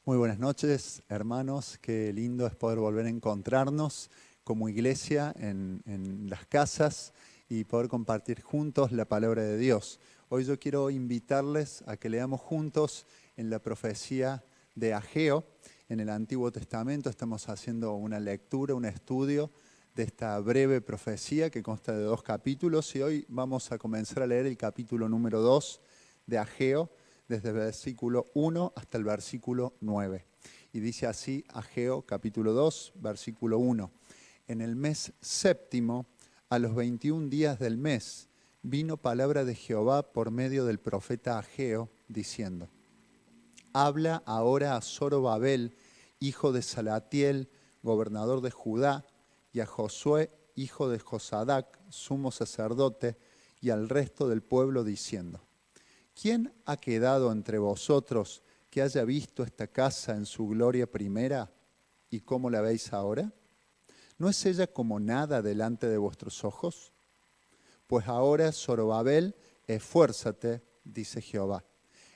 Muy buenas noches, hermanos. Qué lindo es poder volver a encontrarnos como iglesia en las casas y poder compartir juntos la palabra de Dios. Hoy yo quiero invitarles a que leamos juntos en la profecía de Ageo. En el Antiguo Testamento estamos haciendo una lectura, un estudio de esta breve profecía que consta de 2 capítulos y hoy vamos a comenzar a leer el capítulo número 2 de Ageo, desde el versículo 1 hasta el versículo 9. Y dice así Ageo capítulo 2, versículo 1. En el mes séptimo, a los 21 días del mes, vino palabra de Jehová por medio del profeta Ageo, diciendo: Habla ahora a Zorobabel, hijo de Salatiel, gobernador de Judá, y a Josué, hijo de Josadac, sumo sacerdote, y al resto del pueblo, diciendo: ¿Quién ha quedado entre vosotros que haya visto esta casa en su gloria primera? ¿Y cómo la veis ahora? ¿No es ella como nada delante de vuestros ojos? Pues ahora, Zorobabel, esfuérzate, dice Jehová.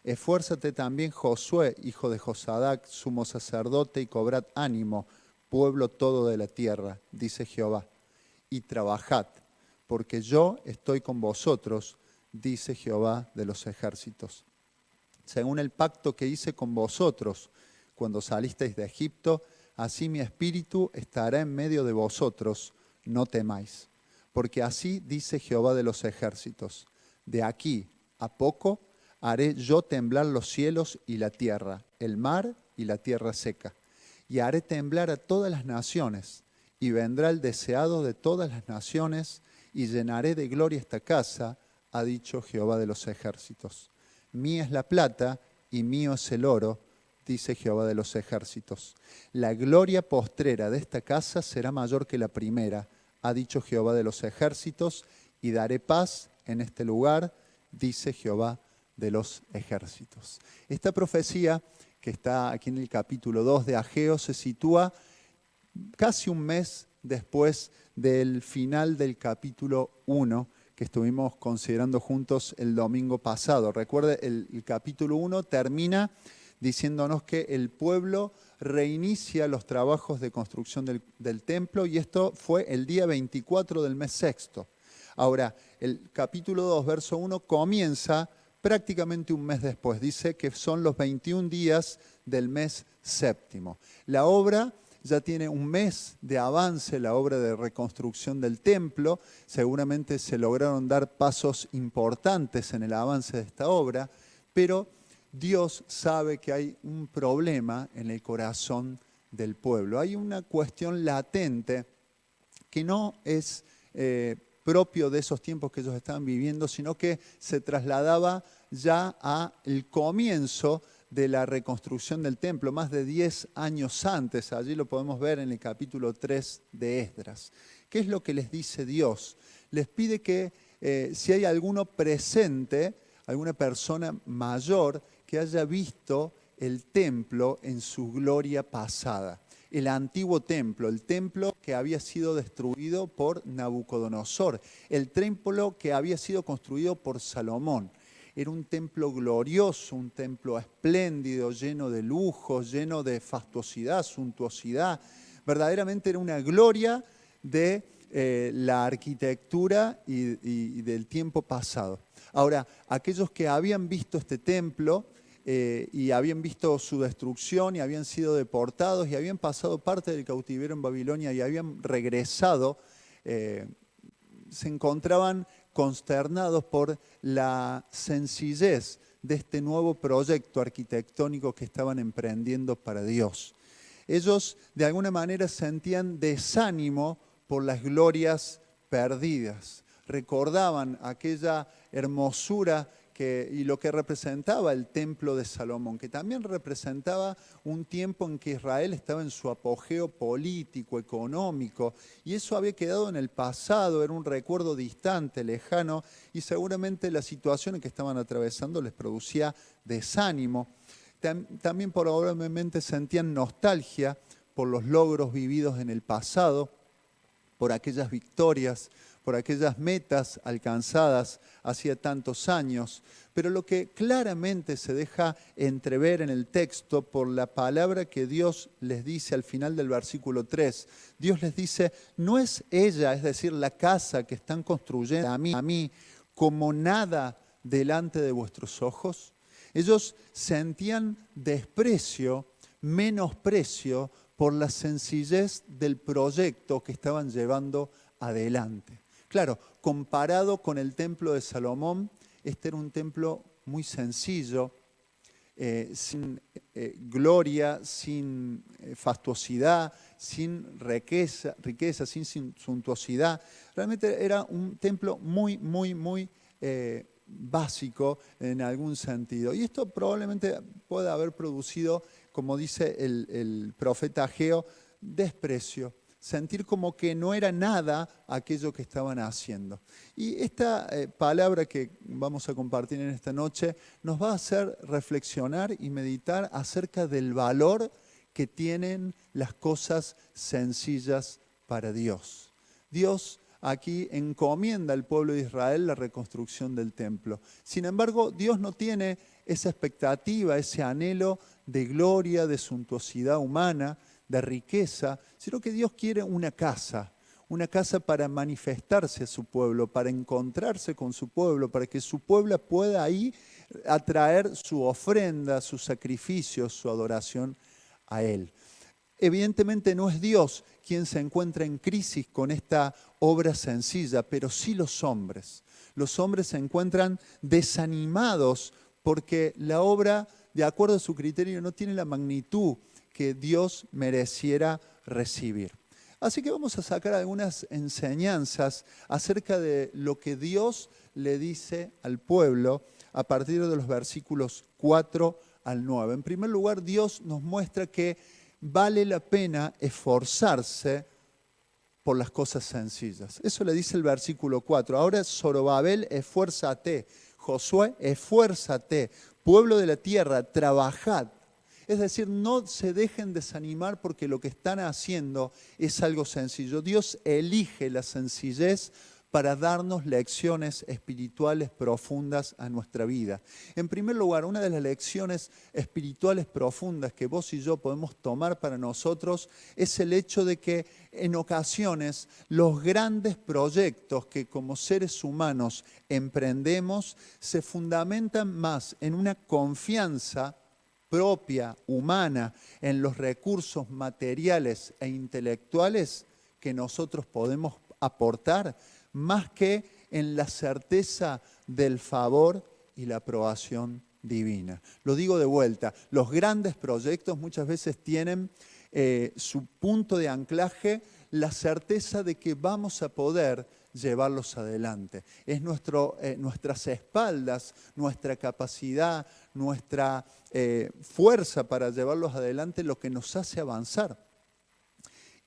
Esfuérzate también, Josué, hijo de Josadac, sumo sacerdote, y cobrad ánimo, pueblo todo de la tierra, dice Jehová. Y trabajad, porque yo estoy con vosotros, dice Jehová de los ejércitos. Según el pacto que hice con vosotros cuando salisteis de Egipto, así mi espíritu estará en medio de vosotros, no temáis. Porque así dice Jehová de los ejércitos: de aquí a poco haré yo temblar los cielos y la tierra, el mar y la tierra seca. Y haré temblar a todas las naciones, y vendrá el deseado de todas las naciones, y llenaré de gloria esta casa, ha dicho Jehová de los ejércitos. Mía es la plata y mío es el oro, dice Jehová de los ejércitos. La gloria postrera de esta casa será mayor que la primera, ha dicho Jehová de los ejércitos, y daré paz en este lugar, dice Jehová de los ejércitos. Esta profecía que está aquí en el capítulo 2 de Ageo se sitúa casi un mes después del final del capítulo 1, que estuvimos considerando juntos el domingo pasado. Recuerde, el capítulo 1 termina diciéndonos que el pueblo reinicia los trabajos de construcción del templo, y esto fue el día 24 del mes sexto. Ahora, el capítulo 2, verso 1, comienza prácticamente un mes después. Dice que son los 21 días del mes séptimo. La obra ya tiene un mes de avance, la obra de reconstrucción del templo. Seguramente se lograron dar pasos importantes en el avance de esta obra, pero Dios sabe que hay un problema en el corazón del pueblo. Hay una cuestión latente que no es propio de esos tiempos que ellos estaban viviendo, sino que se trasladaba ya al comienzo de la reconstrucción del templo, más de 10 años antes. Allí lo podemos ver en el capítulo 3 de Esdras. ¿Qué es lo que les dice Dios? Les pide que si hay alguno presente, alguna persona mayor que haya visto el templo en su gloria pasada. El antiguo templo, el templo que había sido destruido por Nabucodonosor, el templo que había sido construido por Salomón. Era un templo glorioso, un templo espléndido, lleno de lujos, lleno de fastuosidad, suntuosidad. Verdaderamente era una gloria de la arquitectura y del tiempo pasado. Ahora, aquellos que habían visto este templo y habían visto su destrucción y habían sido deportados y habían pasado parte del cautiverio en Babilonia y habían regresado, se encontraban consternados por la sencillez de este nuevo proyecto arquitectónico que estaban emprendiendo para Dios. Ellos de alguna manera sentían desánimo por las glorias perdidas. Recordaban aquella hermosura y lo que representaba el templo de Salomón, que también representaba un tiempo en que Israel estaba en su apogeo político, económico, y eso había quedado en el pasado, era un recuerdo distante, lejano, y seguramente la situación en que estaban atravesando les producía desánimo. También probablemente sentían nostalgia por los logros vividos en el pasado, por aquellas victorias, por aquellas metas alcanzadas hacía tantos años. Pero lo que claramente se deja entrever en el texto por la palabra que Dios les dice al final del versículo 3, Dios les dice, no es ella, es decir, la casa que están construyendo a mí como nada delante de vuestros ojos. Ellos sentían desprecio, menosprecio por la sencillez del proyecto que estaban llevando adelante. Claro, comparado con el templo de Salomón, este era un templo muy sencillo, sin gloria, sin fastuosidad, sin riqueza, sin suntuosidad. Realmente era un templo muy básico en algún sentido. Y esto probablemente pueda haber producido, como dice el profeta Ageo, desprecio. Sentir como que no era nada aquello que estaban haciendo. Y esta palabra que vamos a compartir en esta noche nos va a hacer reflexionar y meditar acerca del valor que tienen las cosas sencillas para Dios. Dios aquí encomienda al pueblo de Israel la reconstrucción del templo. Sin embargo, Dios no tiene esa expectativa, ese anhelo de gloria, de suntuosidad humana, de riqueza, sino que Dios quiere una casa para manifestarse a su pueblo, para encontrarse con su pueblo, para que su pueblo pueda ahí atraer su ofrenda, sus sacrificios, su adoración a Él. Evidentemente no es Dios quien se encuentra en crisis con esta obra sencilla, pero sí los hombres. Los hombres se encuentran desanimados porque la obra, de acuerdo a su criterio, no tiene la magnitud que Dios mereciera recibir. Así que vamos a sacar algunas enseñanzas acerca de lo que Dios le dice al pueblo a partir de los versículos 4 al 9. En primer lugar, Dios nos muestra que vale la pena esforzarse por las cosas sencillas. Eso le dice el versículo 4. Ahora, Zorobabel, esfuérzate. Josué, esfuérzate. Pueblo de la tierra, trabajad. Es decir, no se dejen desanimar porque lo que están haciendo es algo sencillo. Dios elige la sencillez para darnos lecciones espirituales profundas a nuestra vida. En primer lugar, una de las lecciones espirituales profundas que vos y yo podemos tomar para nosotros es el hecho de que en ocasiones los grandes proyectos que como seres humanos emprendemos se fundamentan más en una confianza propia, humana, en los recursos materiales e intelectuales que nosotros podemos aportar, más que en la certeza del favor y la aprobación divina. Lo digo de vuelta, los grandes proyectos muchas veces tienen su punto de anclaje la certeza de que vamos a poder llevarlos adelante. Es nuestras espaldas, nuestra capacidad, nuestra fuerza para llevarlos adelante lo que nos hace avanzar.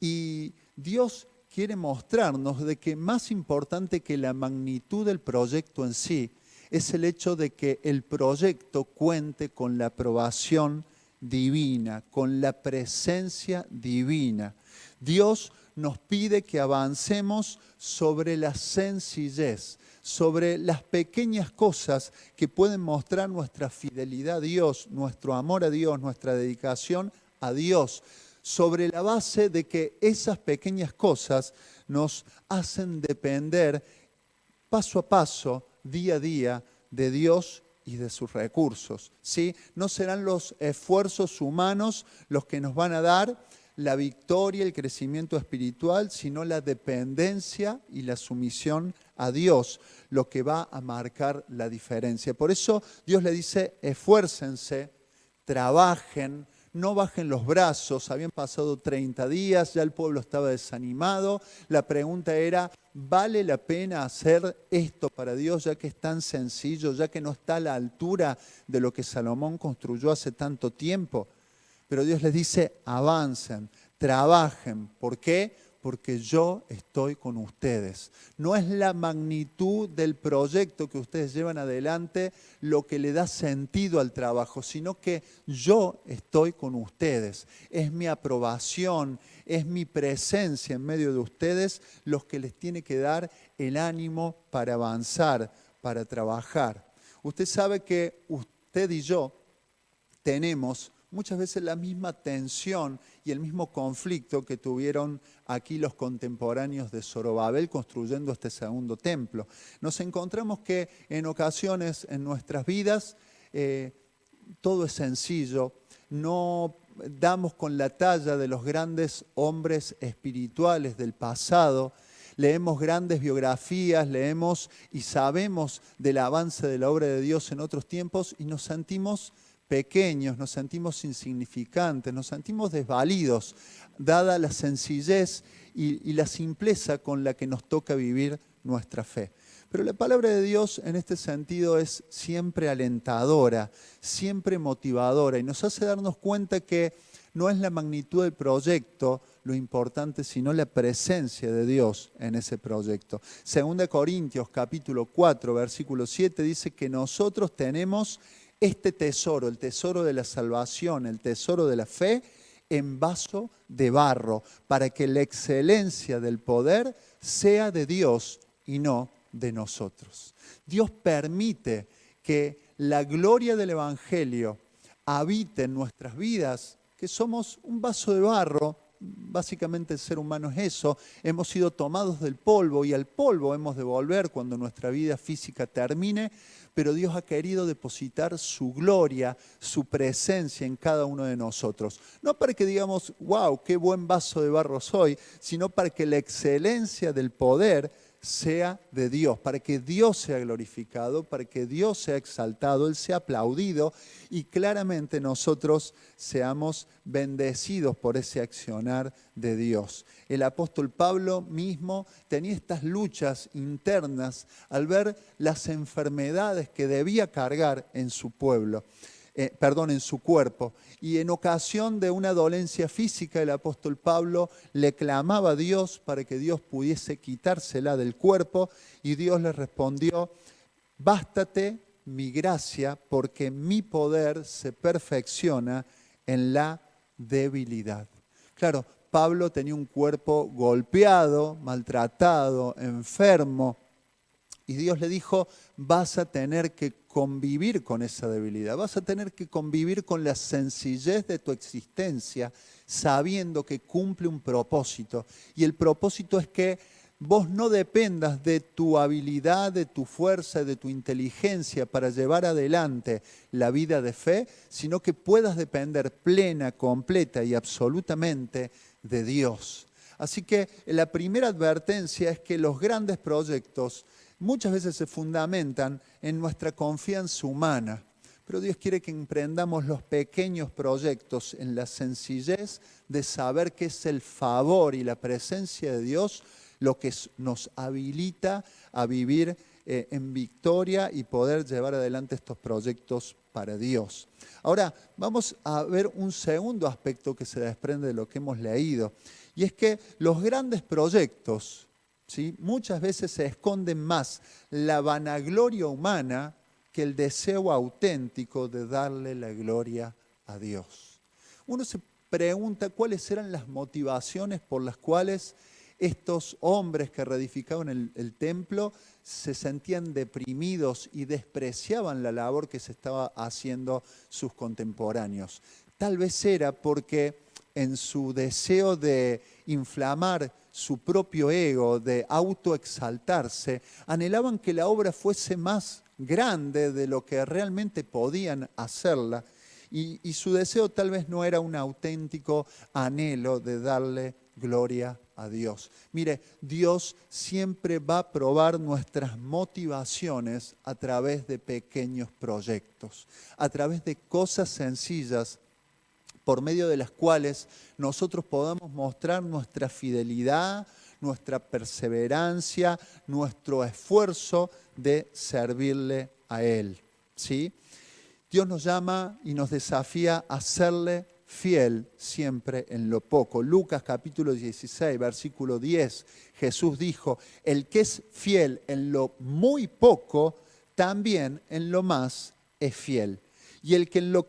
Y Dios quiere mostrarnos de que más importante que la magnitud del proyecto en sí es el hecho de que el proyecto cuente con la aprobación divina, con la presencia divina. Dios nos pide que avancemos sobre la sencillez, sobre las pequeñas cosas que pueden mostrar nuestra fidelidad a Dios, nuestro amor a Dios, nuestra dedicación a Dios, sobre la base de que esas pequeñas cosas nos hacen depender paso a paso, día a día, de Dios y de sus recursos, ¿sí? No serán los esfuerzos humanos los que nos van a dar la victoria, el crecimiento espiritual, sino la dependencia y la sumisión a Dios, lo que va a marcar la diferencia. Por eso Dios le dice, esfuércense, trabajen, no bajen los brazos. Habían pasado 30 días, ya el pueblo estaba desanimado. La pregunta era, ¿vale la pena hacer esto para Dios ya que es tan sencillo, ya que no está a la altura de lo que Salomón construyó hace tanto tiempo? Pero Dios les dice, avancen, trabajen. ¿Por qué? porque yo estoy con ustedes. No es la magnitud del proyecto que ustedes llevan adelante lo que le da sentido al trabajo, sino que yo estoy con ustedes. Es mi aprobación, es mi presencia en medio de ustedes los que les tiene que dar el ánimo para avanzar, para trabajar. Usted sabe que usted y yo tenemos muchas veces la misma tensión y el mismo conflicto que tuvieron aquí los contemporáneos de Zorobabel construyendo este segundo templo. Nos encontramos que en ocasiones en nuestras vidas todo es sencillo, no damos con la talla de los grandes hombres espirituales del pasado, leemos grandes biografías, leemos y sabemos del avance de la obra de Dios en otros tiempos y nos sentimos pequeños, nos sentimos insignificantes, nos sentimos desvalidos, dada la sencillez y la simpleza con la que nos toca vivir nuestra fe. Pero la palabra de Dios en este sentido es siempre alentadora, siempre motivadora y nos hace darnos cuenta que no es la magnitud del proyecto lo importante, sino la presencia de Dios en ese proyecto. 2 Corintios capítulo 4, versículo 7 dice que nosotros tenemos este tesoro, el tesoro de la salvación, el tesoro de la fe, en vaso de barro, para que la excelencia del poder sea de Dios y no de nosotros. Dios permite que la gloria del Evangelio habite en nuestras vidas, que somos un vaso de barro. Básicamente el ser humano es eso, hemos sido tomados del polvo y al polvo hemos de volver cuando nuestra vida física termine, pero Dios ha querido depositar su gloria, su presencia en cada uno de nosotros. No para que digamos, wow, qué buen vaso de barro soy, sino para que la excelencia del poder sea de Dios, para que Dios sea glorificado, para que Dios sea exaltado, Él sea aplaudido y claramente nosotros seamos bendecidos por ese accionar de Dios. El apóstol Pablo mismo tenía estas luchas internas al ver las enfermedades que debía cargar en su pueblo. En su cuerpo. Y en ocasión de una dolencia física, el apóstol Pablo le clamaba a Dios para que Dios pudiese quitársela del cuerpo y Dios le respondió, bástate mi gracia porque mi poder se perfecciona en la debilidad. Claro, Pablo tenía un cuerpo golpeado, maltratado, enfermo, y Dios le dijo, vas a tener que convivir con esa debilidad, vas a tener que convivir con la sencillez de tu existencia, sabiendo que cumple un propósito. Y el propósito es que vos no dependas de tu habilidad, de tu fuerza, de tu inteligencia para llevar adelante la vida de fe, sino que puedas depender plena, completa y absolutamente de Dios. Así que la primera advertencia es que los grandes proyectos muchas veces se fundamentan en nuestra confianza humana, pero Dios quiere que emprendamos los pequeños proyectos en la sencillez de saber que es el favor y la presencia de Dios lo que nos habilita a vivir en victoria y poder llevar adelante estos proyectos para Dios. Ahora, vamos a ver un segundo aspecto que se desprende de lo que hemos leído, y es que los grandes proyectos, ¿sí?, muchas veces se esconden más la vanagloria humana que el deseo auténtico de darle la gloria a Dios. Uno se pregunta cuáles eran las motivaciones por las cuales estos hombres que reedificaban el templo se sentían deprimidos y despreciaban la labor que se estaba haciendo sus contemporáneos. Tal vez era porque en su deseo de inflamar su propio ego, de autoexaltarse, anhelaban que la obra fuese más grande de lo que realmente podían hacerla. Y su deseo tal vez no era un auténtico anhelo de darle gloria a Dios. Mire, Dios siempre va a probar nuestras motivaciones a través de pequeños proyectos, a través de cosas sencillas por medio de las cuales nosotros podamos mostrar nuestra fidelidad, nuestra perseverancia, nuestro esfuerzo de servirle a Él, ¿sí? Dios nos llama y nos desafía a serle fiel siempre en lo poco. Lucas capítulo 16, versículo 10, Jesús dijo, el que es fiel en lo muy poco, también en lo más es fiel. Y el que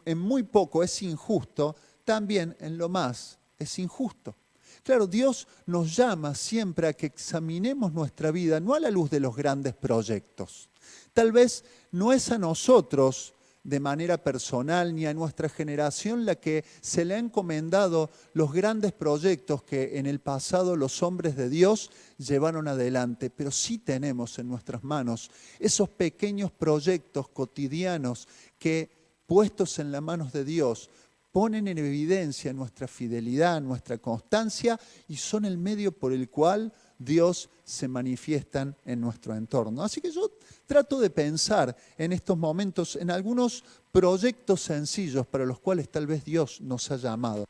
en muy poco es injusto, también en lo más es injusto. Claro, Dios nos llama siempre a que examinemos nuestra vida, no a la luz de los grandes proyectos. Tal vez no es a nosotros de manera personal ni a nuestra generación la que se le ha encomendado los grandes proyectos que en el pasado los hombres de Dios llevaron adelante, pero sí tenemos en nuestras manos esos pequeños proyectos cotidianos que, puestos en las manos de Dios, ponen en evidencia nuestra fidelidad, nuestra constancia y son el medio por el cual Dios se manifiestan en nuestro entorno. Así que yo trato de pensar en estos momentos en algunos proyectos sencillos para los cuales tal vez Dios nos ha llamado.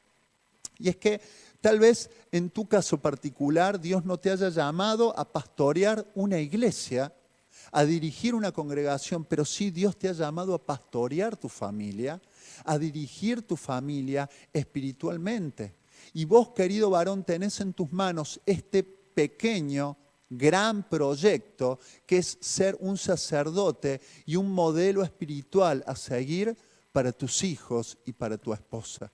Y es que tal vez en tu caso particular Dios no te haya llamado a pastorear una iglesia, a dirigir una congregación, pero sí Dios te ha llamado a pastorear tu familia, a dirigir tu familia espiritualmente. Y vos, querido varón, tenés en tus manos este pequeño, gran proyecto que es ser un sacerdote y un modelo espiritual a seguir para tus hijos y para tu esposa.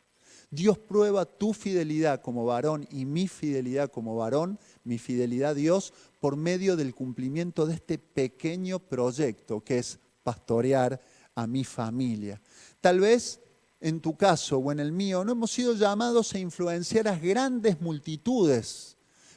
Dios prueba tu fidelidad como varón y mi fidelidad como varón, mi fidelidad a Dios, por medio del cumplimiento de este pequeño proyecto que es pastorear a mi familia. Tal vez en tu caso o en el mío no hemos sido llamados a influenciar a grandes multitudes,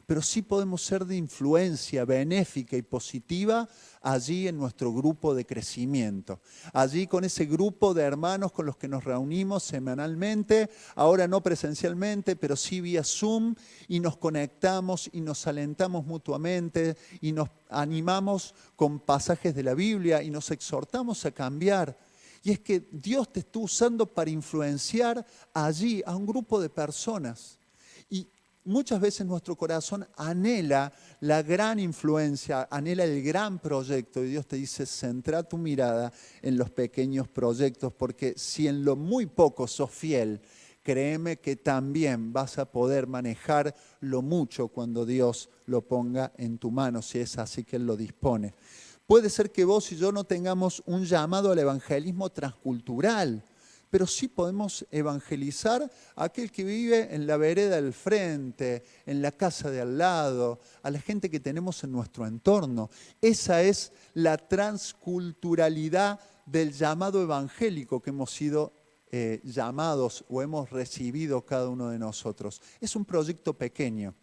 pero sí podemos ser de influencia benéfica y positiva allí en nuestro grupo de crecimiento. Allí con ese grupo de hermanos con los que nos reunimos semanalmente, ahora no presencialmente, pero sí vía Zoom, y nos conectamos y nos alentamos mutuamente y nos animamos con pasajes de la Biblia y nos exhortamos a cambiar. Y es que Dios te está usando para influenciar allí a un grupo de personas. Y muchas veces nuestro corazón anhela la gran influencia, anhela el gran proyecto. Y Dios te dice, centra tu mirada en los pequeños proyectos, porque si en lo muy poco sos fiel, créeme que también vas a poder manejar lo mucho cuando Dios lo ponga en tu mano, si es así que Él lo dispone. Puede ser que vos y yo no tengamos un llamado al evangelismo transcultural, pero sí podemos evangelizar a aquel que vive en la vereda del frente, en la casa de al lado, a la gente que tenemos en nuestro entorno. Esa es la transculturalidad del llamado evangélico que hemos sido llamados o hemos recibido cada uno de nosotros. Es un proyecto pequeño,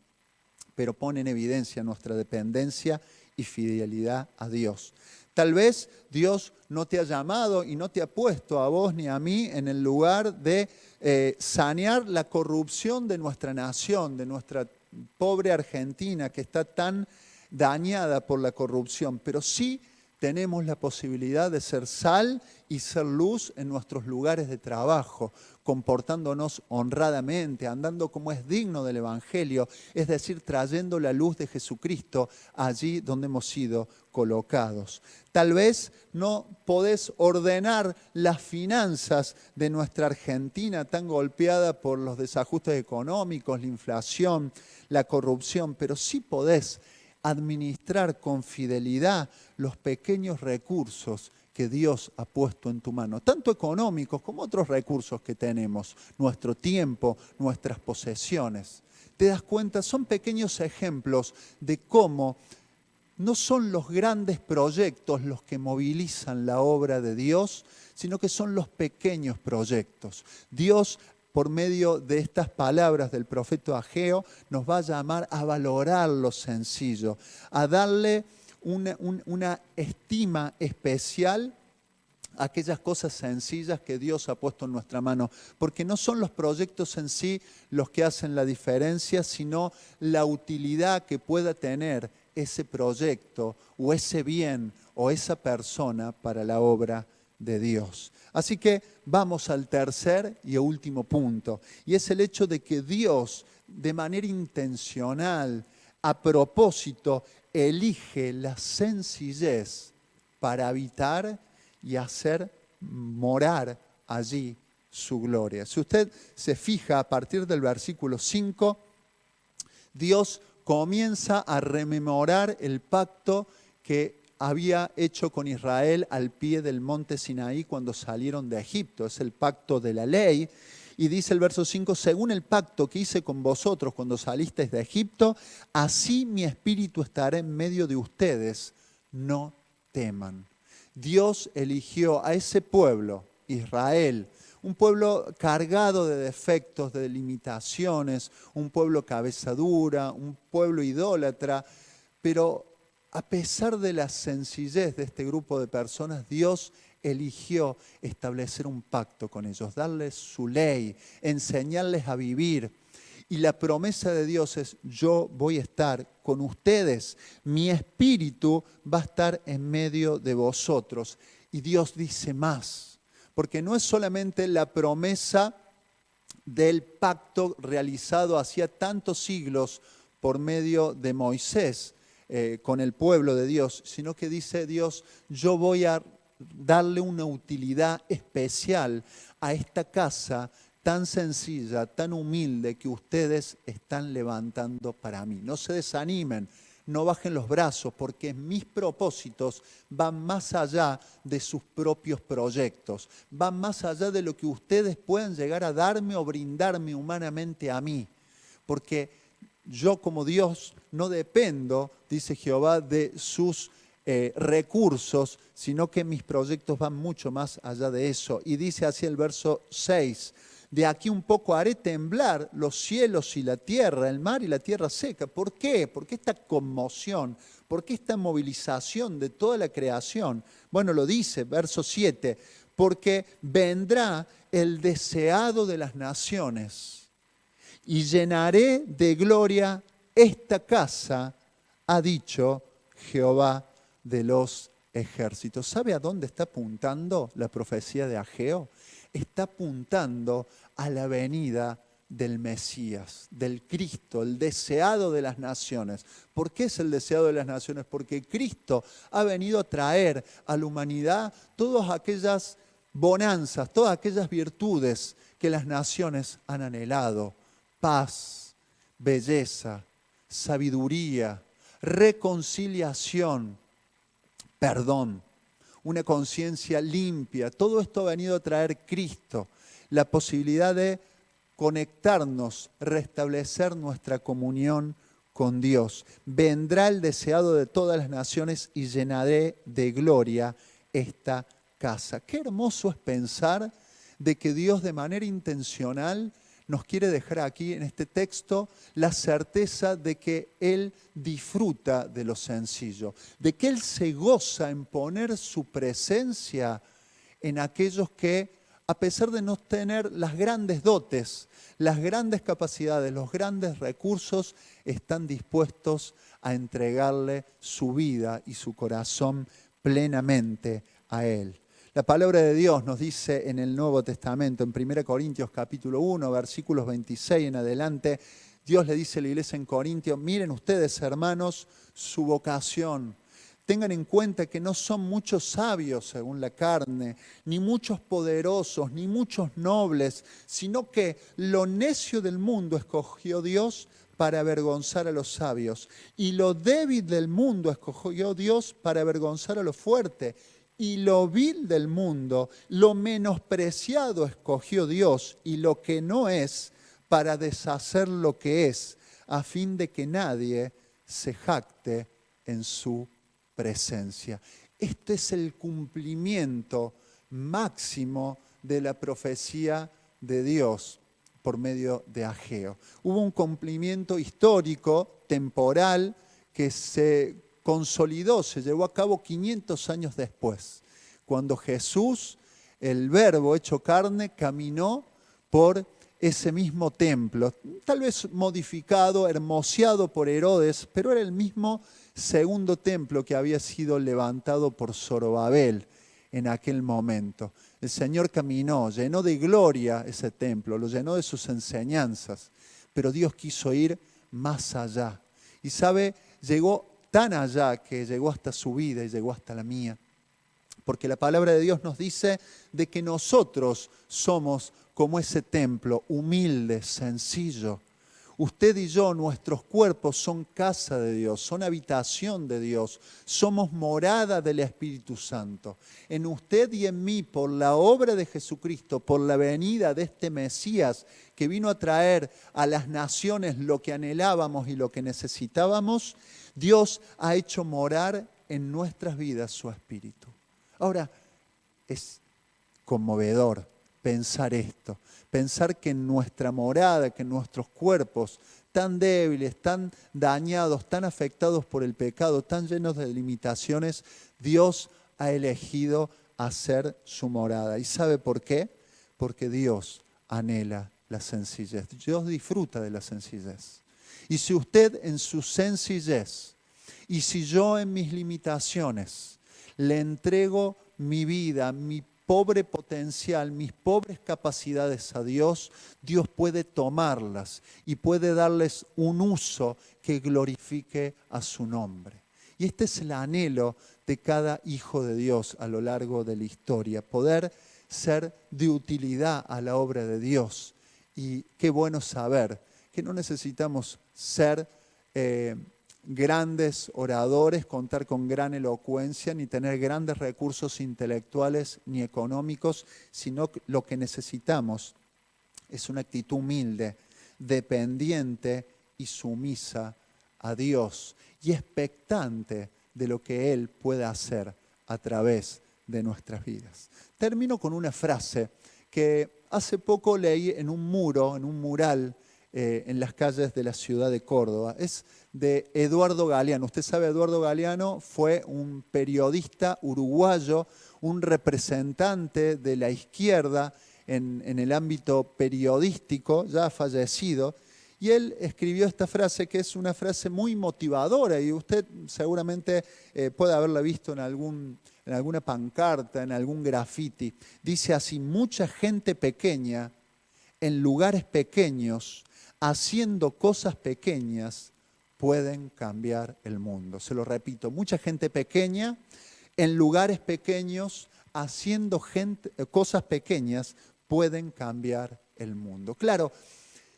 pero pone en evidencia nuestra dependencia y fidelidad a Dios. Tal vez Dios no te ha llamado y no te ha puesto a vos ni a mí en el lugar de sanear la corrupción de nuestra nación, de nuestra pobre Argentina que está tan dañada por la corrupción, pero sí tenemos la posibilidad de ser sal y ser luz en nuestros lugares de trabajo, comportándonos honradamente, andando como es digno del Evangelio, es decir, trayendo la luz de Jesucristo allí donde hemos sido colocados. Tal vez no podés ordenar las finanzas de nuestra Argentina tan golpeada por los desajustes económicos, la inflación, la corrupción, pero sí podés administrar con fidelidad los pequeños recursos que Dios ha puesto en tu mano, tanto económicos como otros recursos que tenemos, nuestro tiempo, nuestras posesiones. ¿Te das cuenta? Son pequeños ejemplos de cómo no son los grandes proyectos los que movilizan la obra de Dios, sino que son los pequeños proyectos. Dios, por medio de estas palabras del profeta Ageo, nos va a llamar a valorar lo sencillo, a darle una estima especial a aquellas cosas sencillas que Dios ha puesto en nuestra mano. Porque no son los proyectos en sí los que hacen la diferencia, sino la utilidad que pueda tener ese proyecto o ese bien o esa persona para la obra de Dios. Así que vamos al tercer y último punto, y es el hecho de que Dios, de manera intencional, a propósito, elige la sencillez para habitar y hacer morar allí su gloria. Si usted se fija a partir del versículo 5, Dios comienza a rememorar el pacto que había hecho con Israel al pie del monte Sinaí cuando salieron de Egipto. Es el pacto de la ley. Y dice el verso 5, según el pacto que hice con vosotros cuando salisteis de Egipto, así mi espíritu estará en medio de ustedes, no teman. Dios eligió a ese pueblo, Israel, un pueblo cargado de defectos, de limitaciones, un pueblo cabeza dura, un pueblo idólatra, pero a pesar de la sencillez de este grupo de personas, Dios eligió establecer un pacto con ellos, darles su ley, enseñarles a vivir. Y la promesa de Dios es, yo voy a estar con ustedes, mi espíritu va a estar en medio de vosotros. Y Dios dice más, porque no es solamente la promesa del pacto realizado hacía tantos siglos por medio de Moisés con el pueblo de Dios, sino que dice Dios, yo voy a darle una utilidad especial a esta casa tan sencilla, tan humilde que ustedes están levantando para mí. No se desanimen, no bajen los brazos, porque mis propósitos van más allá de sus propios proyectos, van más allá de lo que ustedes puedan llegar a darme o brindarme humanamente a mí, porque yo como Dios no dependo, dice Jehová, de sus recursos, sino que mis proyectos van mucho más allá de eso. Y dice así el verso 6, de aquí un poco haré temblar los cielos y la tierra, el mar y la tierra seca. ¿Por qué? ¿Por qué esta conmoción? ¿Por qué esta movilización de toda la creación? Bueno, lo dice, verso 7, porque vendrá el deseado de las naciones y llenaré de gloria esta casa, ha dicho Jehová de los ejércitos. ¿Sabe a dónde está apuntando la profecía de Ageo? Está apuntando a la venida del Mesías, del Cristo, el deseado de las naciones. ¿Por qué es el deseado de las naciones? Porque Cristo ha venido a traer a la humanidad todas aquellas bonanzas, todas aquellas virtudes que las naciones han anhelado. Paz, belleza, sabiduría, reconciliación, perdón, una conciencia limpia. Todo esto ha venido a traer Cristo, la posibilidad de conectarnos, restablecer nuestra comunión con Dios. Vendrá el deseado de todas las naciones y llenaré de gloria esta casa. Qué hermoso es pensar de que Dios de manera intencional nos quiere dejar aquí en este texto la certeza de que Él disfruta de lo sencillo, de que Él se goza en poner su presencia en aquellos que, a pesar de no tener las grandes dotes, las grandes capacidades, los grandes recursos, están dispuestos a entregarle su vida y su corazón plenamente a Él. La palabra de Dios nos dice en el Nuevo Testamento, en 1 Corintios capítulo 1, versículos 26 en adelante, Dios le dice a la iglesia en Corintios, miren ustedes, hermanos, su vocación. Tengan en cuenta que no son muchos sabios según la carne, ni muchos poderosos, ni muchos nobles, sino que lo necio del mundo escogió Dios para avergonzar a los sabios, y lo débil del mundo escogió Dios para avergonzar a lo fuerte. Y lo vil del mundo, lo menospreciado escogió Dios y lo que no es para deshacer lo que es, a fin de que nadie se jacte en su presencia. Este es el cumplimiento máximo de la profecía de Dios por medio de Ageo. Hubo un cumplimiento histórico, temporal, que se consolidó, se llevó a cabo 500 años después, cuando Jesús, el Verbo hecho carne, caminó por ese mismo templo, tal vez modificado, hermoseado por Herodes, pero era el mismo segundo templo que había sido levantado por Zorobabel en aquel momento. El Señor caminó, llenó de gloria ese templo, lo llenó de sus enseñanzas, pero Dios quiso ir más allá. Y sabe, llegó tan allá que llegó hasta su vida y llegó hasta la mía. Porque la palabra de Dios nos dice de que nosotros somos como ese templo, humilde, sencillo. Usted y yo, nuestros cuerpos son casa de Dios, son habitación de Dios, somos morada del Espíritu Santo. En usted y en mí, por la obra de Jesucristo, por la venida de este Mesías que vino a traer a las naciones lo que anhelábamos y lo que necesitábamos, Dios ha hecho morar en nuestras vidas su Espíritu. Ahora, es conmovedor pensar esto, pensar que en nuestra morada, que en nuestros cuerpos tan débiles, tan dañados, tan afectados por el pecado, tan llenos de limitaciones, Dios ha elegido hacer su morada. ¿Y sabe por qué? Porque Dios anhela la sencillez. Dios disfruta de la sencillez. Y si usted en su sencillez, y si yo en mis limitaciones le entrego mi vida, mi pobre potencial, mis pobres capacidades a Dios, Dios puede tomarlas y puede darles un uso que glorifique a su nombre. Y este es el anhelo de cada hijo de Dios a lo largo de la historia, poder ser de utilidad a la obra de Dios. Y qué bueno saber que no necesitamos ser grandes oradores, contar con gran elocuencia, ni tener grandes recursos intelectuales ni económicos, sino que lo que necesitamos es una actitud humilde, dependiente y sumisa a Dios y expectante de lo que Él pueda hacer a través de nuestras vidas. Termino con una frase que hace poco leí en un muro, en un mural, en las calles de la ciudad de Córdoba. Es de Eduardo Galeano. Usted sabe, Eduardo Galeano fue un periodista uruguayo, un representante de la izquierda en el ámbito periodístico, ya fallecido, y él escribió esta frase que es una frase muy motivadora y usted seguramente puede haberla visto en alguna pancarta, en algún graffiti. Dice así: mucha gente pequeña en lugares pequeños, haciendo cosas pequeñas, pueden cambiar el mundo. Se lo repito, mucha gente pequeña, en lugares pequeños, haciendo cosas pequeñas, pueden cambiar el mundo. Claro,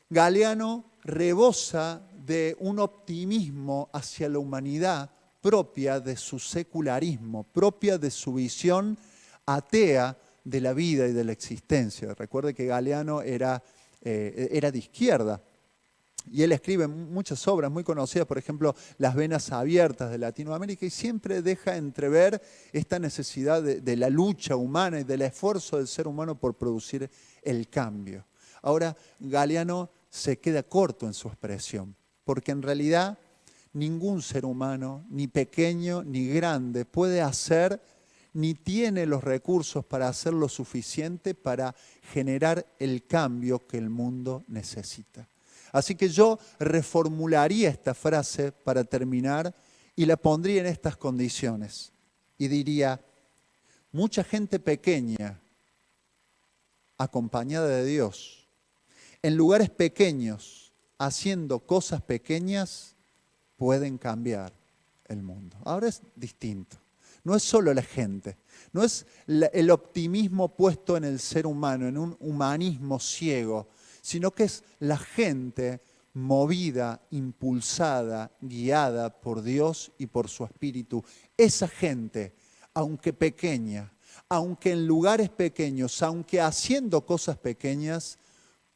Galeano rebosa de un optimismo hacia la humanidad propia de su secularismo, propia de su visión atea de la vida y de la existencia. Recuerde que Galeano era de izquierda. Y él escribe muchas obras muy conocidas, por ejemplo, Las venas abiertas de Latinoamérica, y siempre deja entrever esta necesidad de la lucha humana y del esfuerzo del ser humano por producir el cambio. Ahora, Galeano se queda corto en su expresión, porque en realidad ningún ser humano, ni pequeño ni grande, puede hacer ni tiene los recursos para hacer lo suficiente para generar el cambio que el mundo necesita. Así que yo reformularía esta frase para terminar y la pondría en estas condiciones. Y diría: mucha gente pequeña, acompañada de Dios, en lugares pequeños, haciendo cosas pequeñas, pueden cambiar el mundo. Ahora es distinto. No es solo la gente, no es el optimismo puesto en el ser humano, en un humanismo ciego, sino que es la gente movida, impulsada, guiada por Dios y por su Espíritu. Esa gente, aunque pequeña, aunque en lugares pequeños, aunque haciendo cosas pequeñas,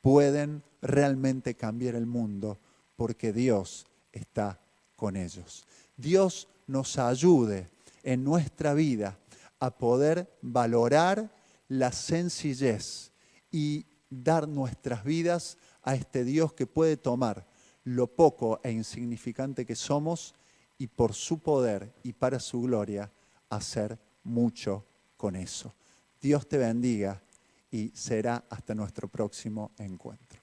pueden realmente cambiar el mundo, porque Dios está con ellos. Dios nos ayude en nuestra vida a poder valorar la sencillez y dar nuestras vidas a este Dios que puede tomar lo poco e insignificante que somos y por su poder y para su gloria hacer mucho con eso. Dios te bendiga y será hasta nuestro próximo encuentro.